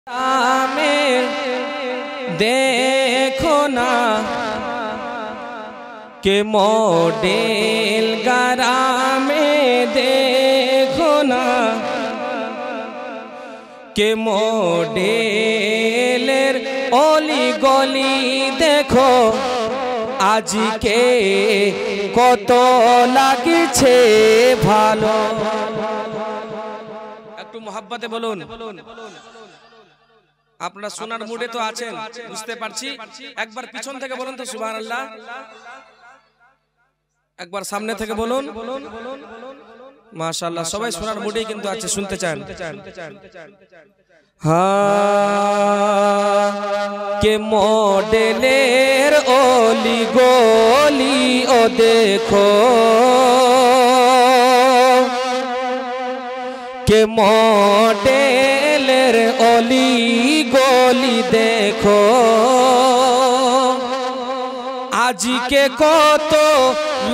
में देखो ना के मॉडल गारा में देखो ना के मॉडलेर ओली गली देखो आज के कत लागছে ভালো একটু মোহাব্বতে বলুন আপনারা শোনার মুডে তো আছেন বুঝতে পারছি একবার পিছন থেকে বলুন তো সুবহানাল্লাহ একবার সামনে থেকে বলুন মাশাআল্লাহ সবাই শোনার মুডেই কিন্তু আছে শুনতে চান हाँ के मॉडलेर ओली गोली ओ देखो के मॉडलेर ओली गोली देखो आज के कत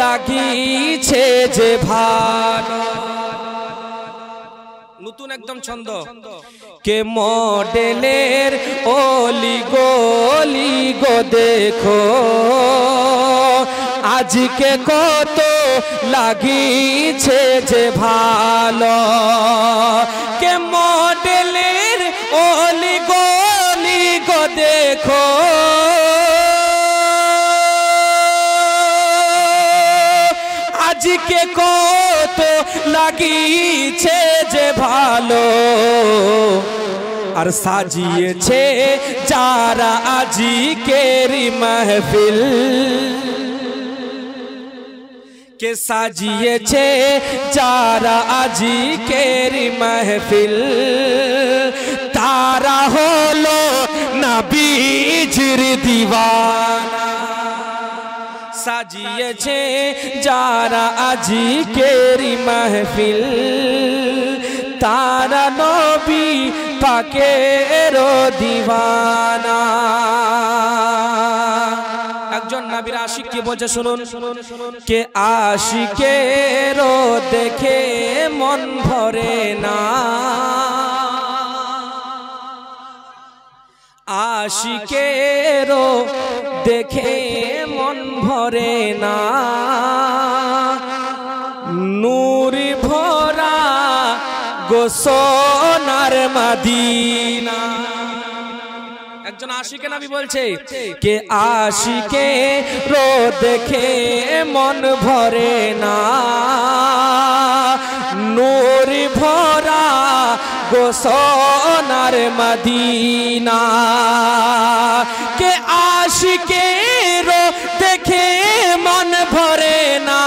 লাগিছে যে ভালো নতুন একদম ছন্দ के मॉडलेर ओली गोली गो देखो आज के कत লাগিছে যে ভালো के मॉडलेर ओली गोली गो देखो आज के कत লাগিছে যে ভালো আর সাজিয়েছে যারা আজিকের মাহফিল কে সাজিয়েছে যারা আজিকের মাহফিল তারা হলো নবীজির দিওয়ানা সাজিয়েছে যারা আজিকের মাহফিল তারা নবী পাকের দিওয়ানা একজন নবীর আশিক কি বলছে শুনুন কে আশিকের দেখে মন ভরে না আশিকের দেখে মন ভরে না নূর ভরা গোসনার মদিনা একজন আশিকে নবী বলছে কে আশিকে রো দেখে মন ভরে না নূর ভরা গোসনার মদিনা কে আশিকে রো দেখে মন ভরে না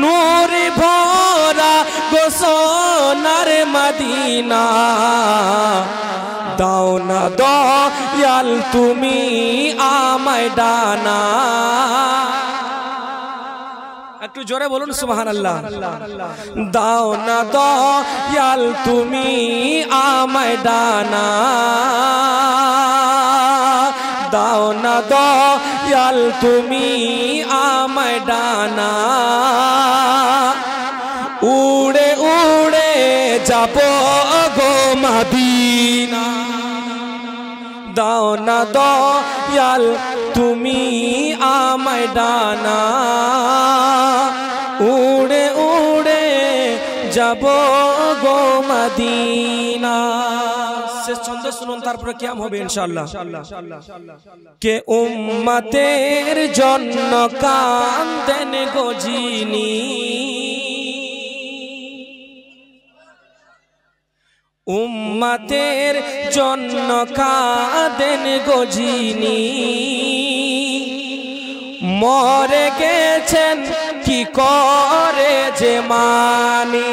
নূর ভরা গোসনার মদিনা দাও না দয়াল তুমি আমায় ডানা একটু জোরে বলুন সুবহানাল্লাহ দাও না দয়াল তুমি আমায় ডানা দাও না দয়াল তুমি আমায় ডানা উড়ে উড়ে যাব গো মদিনা দাও না দয়াল তুমি আমায় ডানা উড়ে উড়ে যাব গো মদিনা শেষ ছন্দ শুনুন তারপরে কিয়াম হবে ইনশাআল্লাহ কে উম্মতের জন্য কাঁদেন গো যিনি উম্মতের জন্য কাঁদেন গো যিনি মরে গেছেন কি করে যে মানি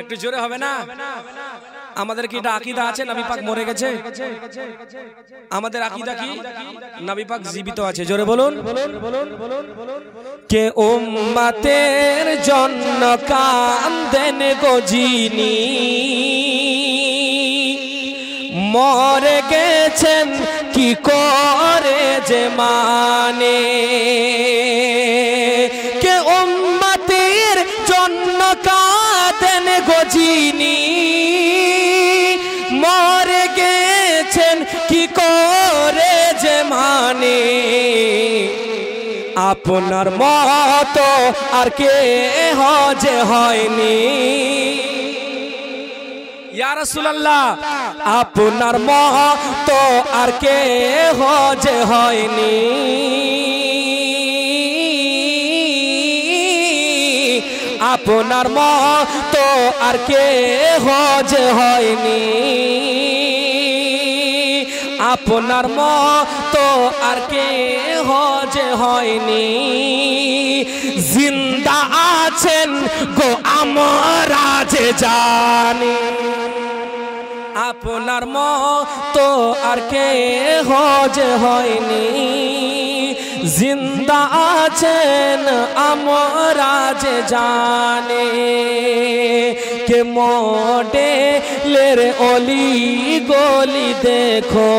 একটু জোরে হবে না আমাদের কি এটা আকীদা আছে নবী পাক মরে গেছে আমাদের আকীদা কি নবী পাক জীবিত আছে জোরে বলুন কে উম্মতের জন্য কাঁদেন গো যিনি মরে গেছেন কি করে যে মানে কে উম্মতের জন্য কাঁদে গজিনি মরে গেছেন কি করে যে মানে আপনার মতো আর কে যে হয়নি ইয়া রাসূলুল্লাহ আপনার মতো আর কে যে হয়নি আপনার মতো আর কে যে হয়নি আপনার মতো আর কে যে হয়নি জিন্দা আছেন গো আমরা যে জানি আপনার মতো আর কে যে হয়নি জিন্দা আছেন আমরা যে জানে কে মডেলের অলি গলি দেখো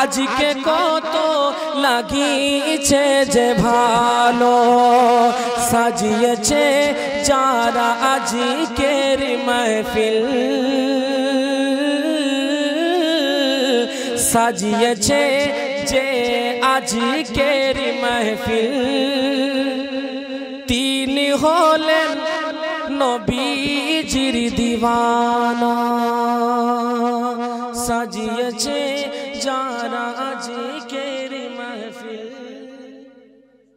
আজকে কত লাগিয়েছে যে ভালো সাজিয়েছে যারা আজকের মাহফিল সাজিয়েছে যে আজকের মাহফিল তিনি হলেন নবীজির দিওয়ানা সাজিয়েছে